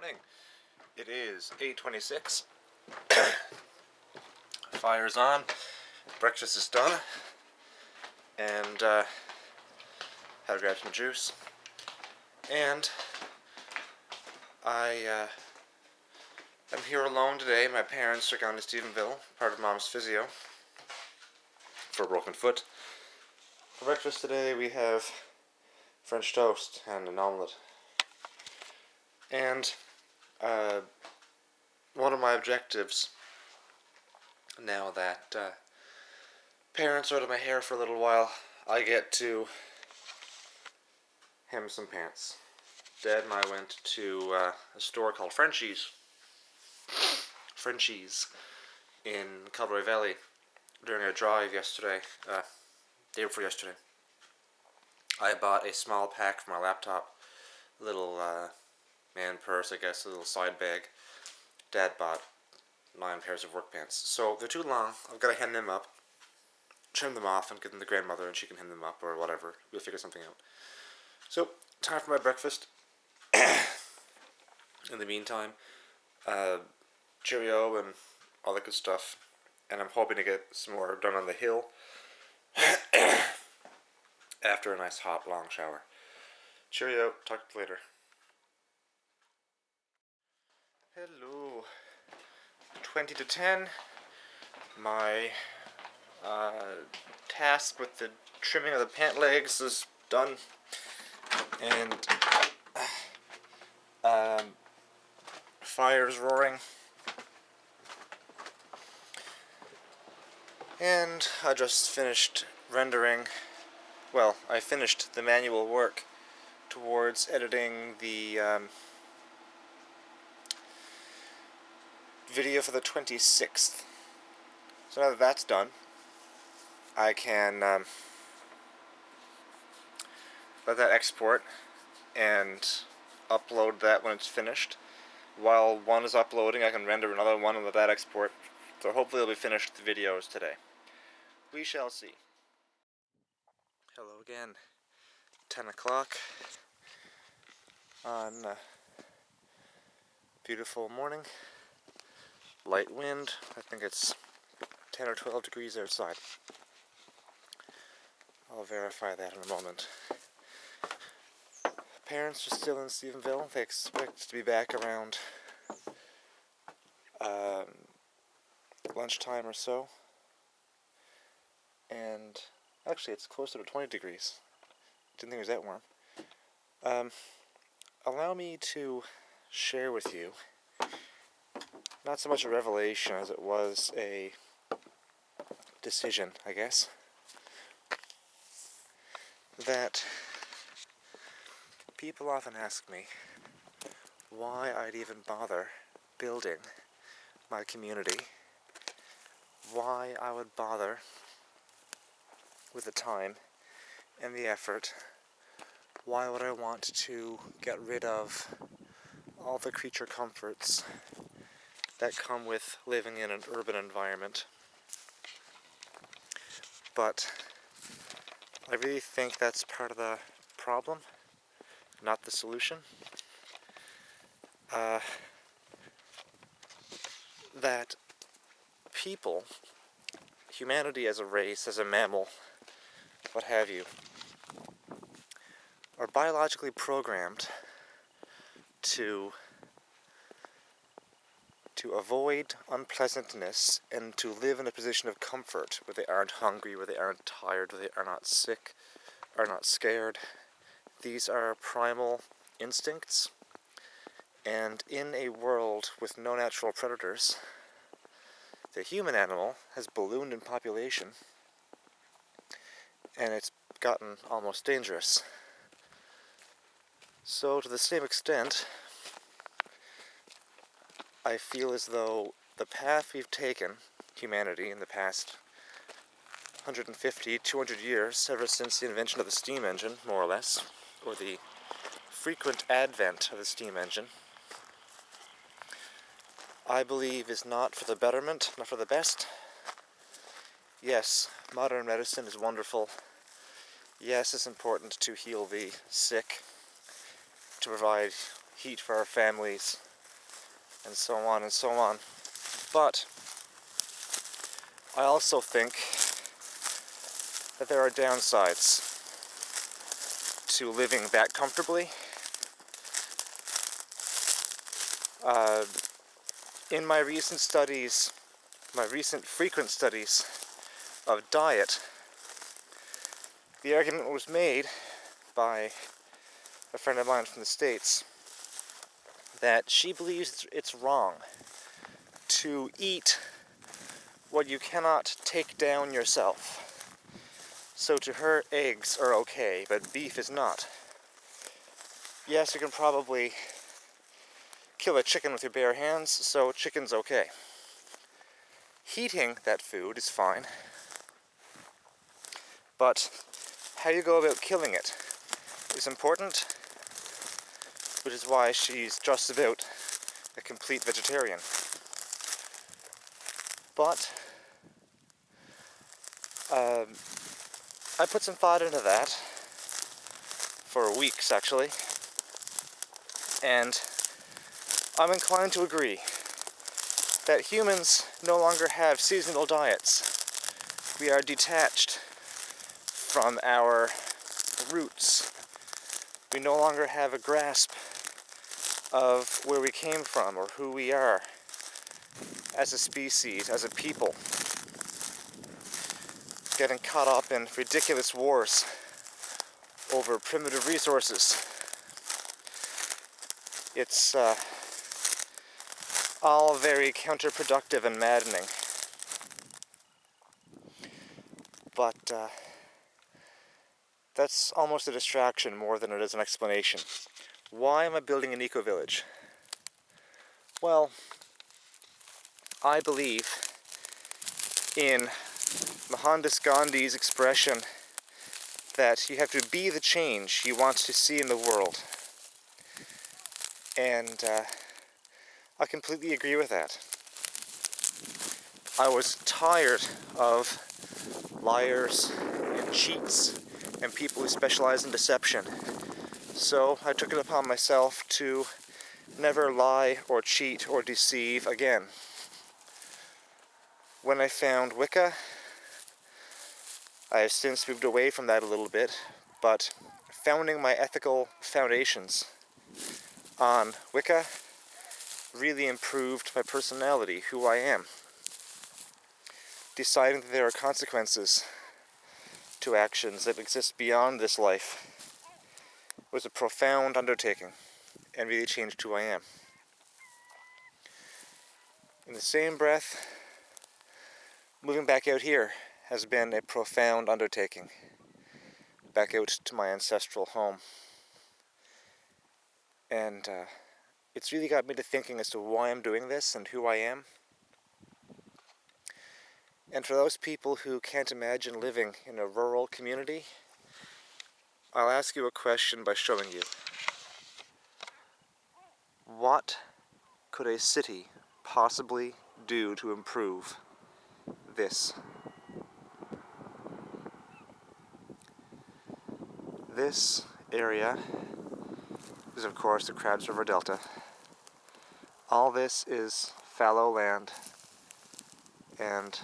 morning. It is 8:26. Fire's on. Breakfast is done. And had to grab some juice. And I'm here alone today. My parents are gone to Stephenville, part of Mom's physio, for a broken foot. For breakfast today we have French toast and an omelette. And one of my objectives, now that parents are out of my hair for a little while, I get to hem some pants. Dad and I went to a store called Frenchie's in Calgary Valley during a drive yesterday, day before yesterday. I bought a small pack for my laptop, a little man purse, I guess, a little side bag. Dad bought 9 pairs of work pants. So they're too long. I've got to hem them up, trim them off, and give them to grandmother, and she can hem them up or whatever. We'll figure something out. So, time for my breakfast. In the meantime, Cheerio and all that good stuff. And I'm hoping to get some more done on the hill after a nice hot long shower. Cheerio. Talk to you later. Hello. 20 to 10. My task with the trimming of the pant legs is done. And fire's roaring. And I just finished rendering. Well, I finished the manual work towards editing the video for the 26th. So now that that's done, I can let that export and upload that when it's finished. While one is uploading, I can render another one and let that export. So hopefully it'll be finished the videos today. We shall see. Hello again. 10 o'clock on a beautiful morning. Light wind. I think it's 10 or 12 degrees outside. I'll verify that in a moment. Parents are still in Stephenville. They expect to be back around lunchtime or so. And actually it's closer to 20 degrees. Didn't think it was that warm. Allow me to share with you, not so much a revelation as it was a decision, I guess, that people often ask me why I'd even bother building my community, why I would bother with the time and the effort, why would I want to get rid of all the creature comforts that come with living in an urban environment. But I really think that's part of the problem, not the solution. That people, humanity as a race, as a mammal, what have you, are biologically programmed to avoid unpleasantness and to live in a position of comfort where they aren't hungry, where they aren't tired, where they are not sick, are not scared. These are primal instincts, and in a world with no natural predators, the human animal has ballooned in population, and it's gotten almost dangerous. So to the same extent, I feel as though the path we've taken, humanity, in the past 150, 200 years, ever since the invention of the steam engine, more or less, or the frequent advent of the steam engine, I believe is not for the betterment, not for the best. Yes, modern medicine is wonderful. Yes, it's important to heal the sick, to provide heat for our families, and so on and so on. But I also think that there are downsides to living that comfortably. In my recent frequent studies of diet, the argument was made by a friend of mine from the States that she believes it's wrong to eat what you cannot take down yourself. So to her, eggs are okay, but beef is not. Yes, you can probably kill a chicken with your bare hands, so chicken's okay. Heating that food is fine, but how you go about killing it is important, which is why she's just about a complete vegetarian. But I put some thought into that for weeks, actually, and I'm inclined to agree that humans no longer have seasonal diets. We are detached from our roots. We no longer have a grasp of where we came from or who we are as a species, as a people. Getting caught up in ridiculous wars over primitive resources. It's all very counterproductive and maddening. But that's almost a distraction more than it is an explanation. Why am I building an eco-village? Well, I believe in Mohandas Gandhi's expression that you have to be the change you want to see in the world. And I completely agree with that. I was tired of liars and cheats and people who specialize in deception. So I took it upon myself to never lie or cheat or deceive again. When I found Wicca, I have since moved away from that a little bit, but founding my ethical foundations on Wicca really improved my personality, who I am. Deciding that there are consequences to actions that exist beyond this life was a profound undertaking and really changed who I am. In the same breath, moving back out here has been a profound undertaking, back out to my ancestral home. And it's really got me to thinking as to why I'm doing this and who I am. And for those people who can't imagine living in a rural community, I'll ask you a question by showing you. What could a city possibly do to improve this? This area is, of course, the Krabs River Delta. All this is fallow land, and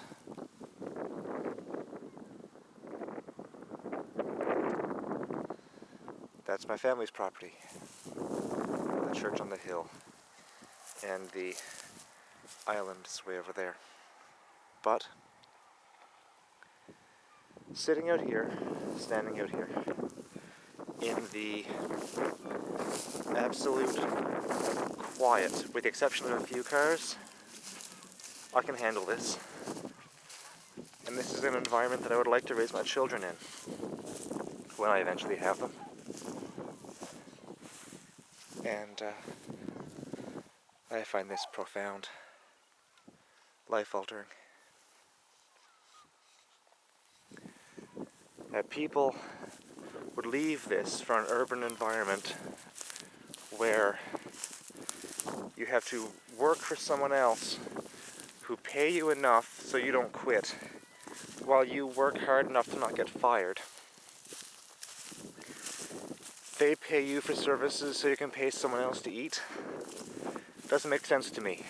that's my family's property. The church on the hill, and the island is way over there. But sitting out here, standing out here, in the absolute quiet, with the exception of a few cars, I can handle this. And this is an environment that I would like to raise my children in, when I eventually have them. And I find this profound, life-altering. That people would leave this for an urban environment where you have to work for someone else who pay you enough so you don't quit, while you work hard enough to not get fired. They pay you for services so you can pay someone else to eat. Doesn't make sense to me.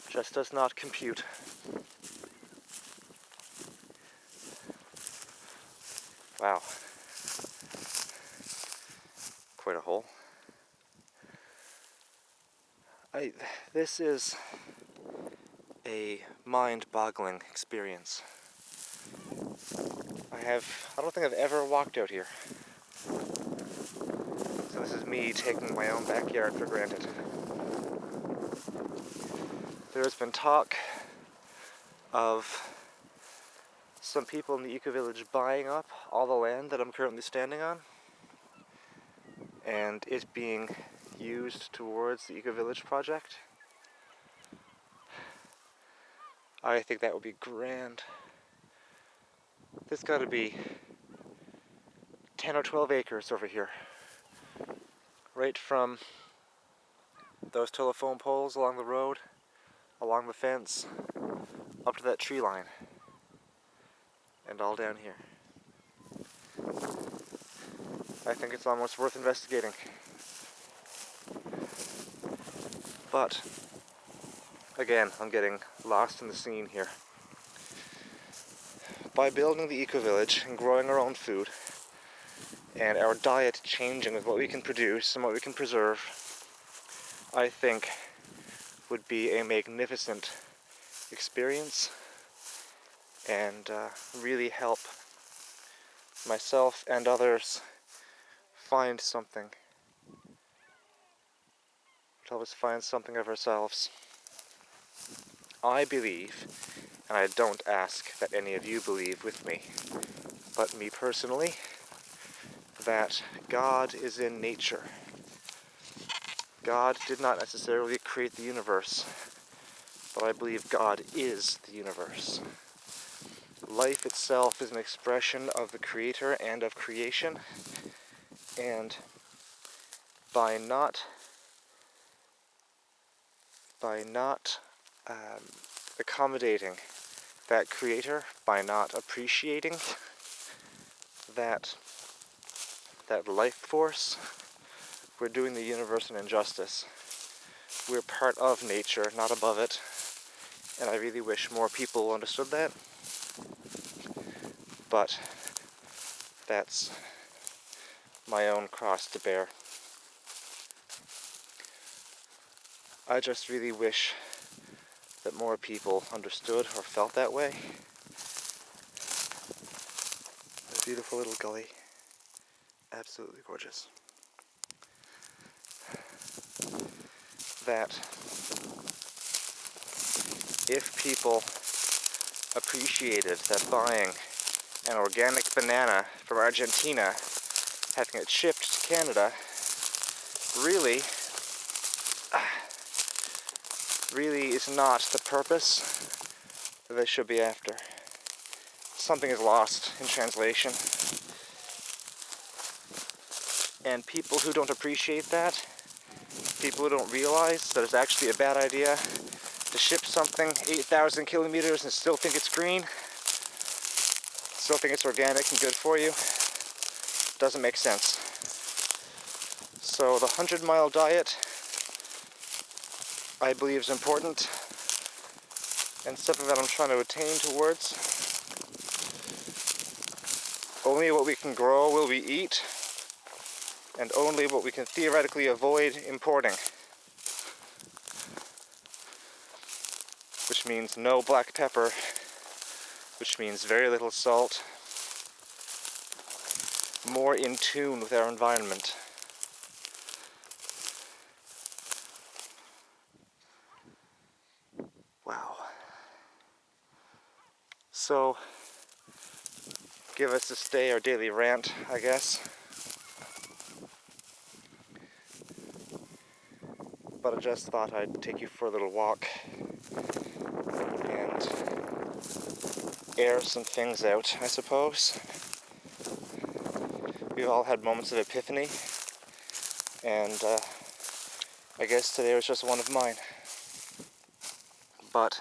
Just does not compute. Wow. Quite a hole. This is a mind-boggling experience. I don't think I've ever walked out here. So this is me taking my own backyard for granted. There has been talk of some people in the eco-village buying up all the land that I'm currently standing on and it being used towards the eco-village project. I think that would be grand. There's got to be 10 or 12 acres over here. Right from those telephone poles along the road, along the fence, up to that tree line, and all down here. I think it's almost worth investigating. But, again, I'm getting lost in the scene here. By building the eco-village and growing our own food, and our diet changing with what we can produce and what we can preserve, I think would be a magnificent experience and really help myself and others find something. Help us find something of ourselves. I believe, and I don't ask that any of you believe with me, but me personally, that God is in nature. God did not necessarily create the universe, but I believe God is the universe. Life itself is an expression of the Creator and of creation, and by not accommodating that Creator, by not appreciating that life force, we're doing the universe an injustice. We're part of nature, not above it, and I really wish more people understood that. But that's my own cross to bear. I just really wish that more people understood or felt that way. A beautiful little gully. Absolutely gorgeous. That if people appreciated that buying an organic banana from Argentina, having it shipped to Canada, really is not the purpose that they should be after. Something is lost in translation. And people who don't appreciate that, people who don't realize that it's actually a bad idea to ship something 8,000 kilometers and still think it's green, still think it's organic and good for you, doesn't make sense. So the 100-mile diet, I believe, is important and something that I'm trying to attain towards. Only what we can grow will we eat, and only what we can theoretically avoid importing. Which means no black pepper, which means very little salt, more in tune with our environment. Wow. So, give us this day our daily rant, I guess. But I just thought I'd take you for a little walk and air some things out, I suppose. We've all had moments of epiphany, and I guess today was just one of mine. But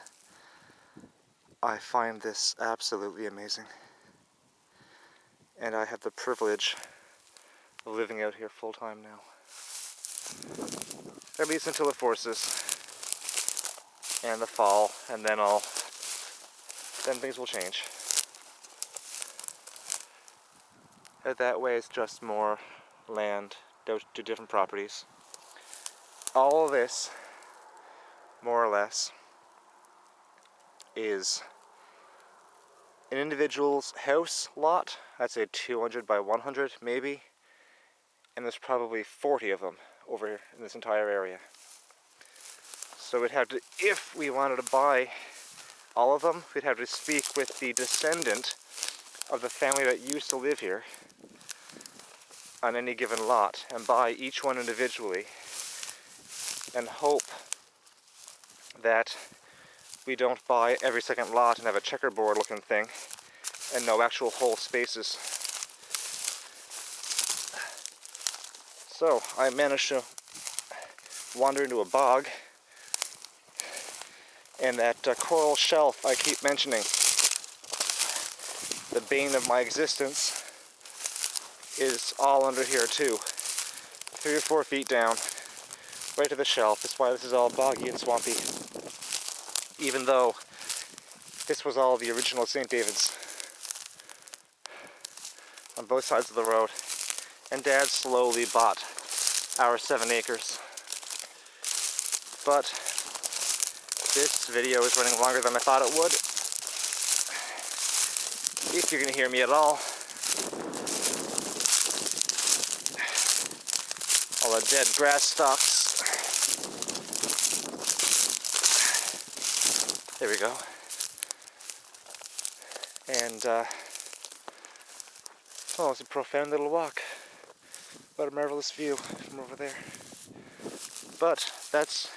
I find this absolutely amazing. And I have the privilege of living out here full time now. at least until it forces, and the fall, and then things will change. And that way it's just more land to different properties. All of this, more or less, is an individual's house lot. I'd say 200 by 100 maybe, and there's probably 40 of them over here in this entire area. So we'd have to, if we wanted to buy all of them, we'd have to speak with the descendant of the family that used to live here on any given lot and buy each one individually and hope that we don't buy every second lot and have a checkerboard looking thing and no actual whole spaces. So I managed to wander into a bog, and that coral shelf I keep mentioning, the bane of my existence, is all under here too. 3 or 4 feet down, right to the shelf. That's why this is all boggy and swampy. Even though this was all the original St. David's on both sides of the road. And Dad slowly bought our 7 acres. But this video is running longer than I thought it would. If you're gonna hear me at all. All the dead grass stalks. There we go. And, oh, it's a profound little walk. What a marvelous view from over there. But that's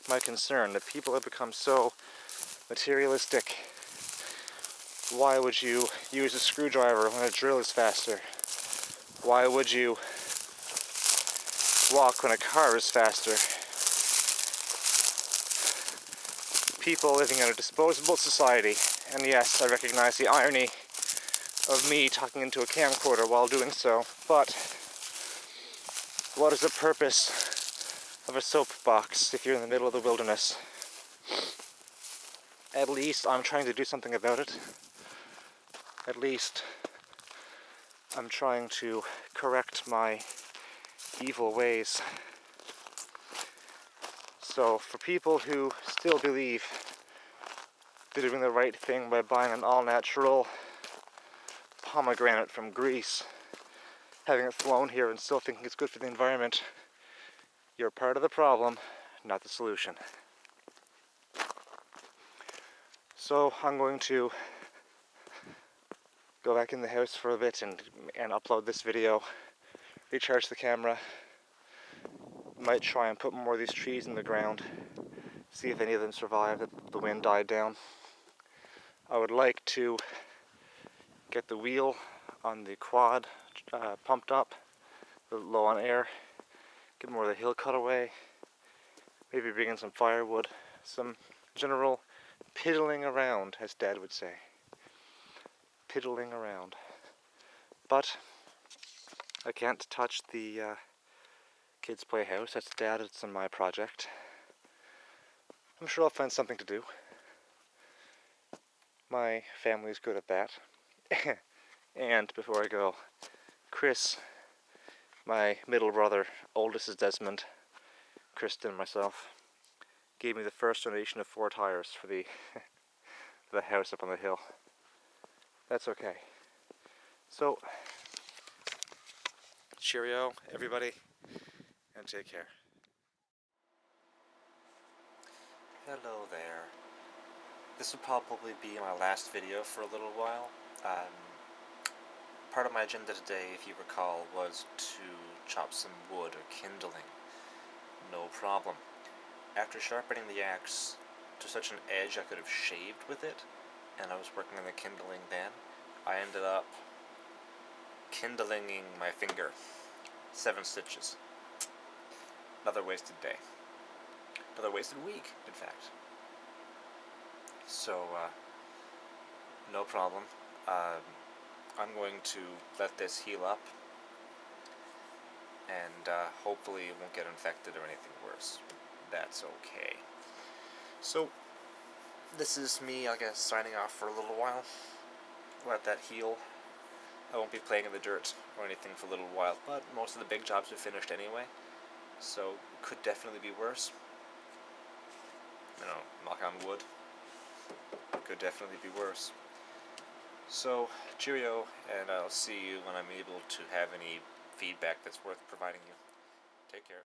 my concern, that people have become so materialistic. Why would you use a screwdriver when a drill is faster? Why would you walk when a car is faster? People living in a disposable society. And yes, I recognize the irony of me talking into a camcorder while doing so, but what is the purpose of a soapbox if you're in the middle of the wilderness? At least I'm trying to do something about it. At least I'm trying to correct my evil ways. So for people who still believe they're doing the right thing by buying an all-natural pomegranate from Greece, having it flown here and still thinking it's good for the environment, you're part of the problem, not the solution. So I'm going to go back in the house for a bit and upload this video, recharge the camera, might try and put more of these trees in the ground, see if any of them survive, if the wind died down. I would like to get the wheel on the quad pumped up, low on air, get more of the hill cut away, maybe bring in some firewood, some general piddling around, as Dad would say. Piddling around. But I can't touch the kids' playhouse. That's Dad, it's in my project. I'm sure I'll find something to do. My family's good at that. And before I go, Chris, my middle brother, oldest is Desmond, Kristen, myself, gave me the first donation of 4 tires for the for the house up on the hill. That's okay. So, cheerio, everybody, and take care. Hello there. This will probably be my last video for a little while. Part of my agenda today, if you recall, was to chop some wood or kindling. No problem. After sharpening the axe to such an edge I could have shaved with it, and I was working on the kindling then, I ended up kindlinging my finger. 7 stitches. Another wasted day. Another wasted week, in fact. So, no problem. I'm going to let this heal up and hopefully it won't get infected or anything worse. That's okay. So, this is me, I guess, signing off for a little while. Let that heal. I won't be playing in the dirt or anything for a little while, but most of the big jobs are finished anyway, so it could definitely be worse. Knock on wood. It could definitely be worse. So, cheerio, and I'll see you when I'm able to have any feedback that's worth providing you. Take care.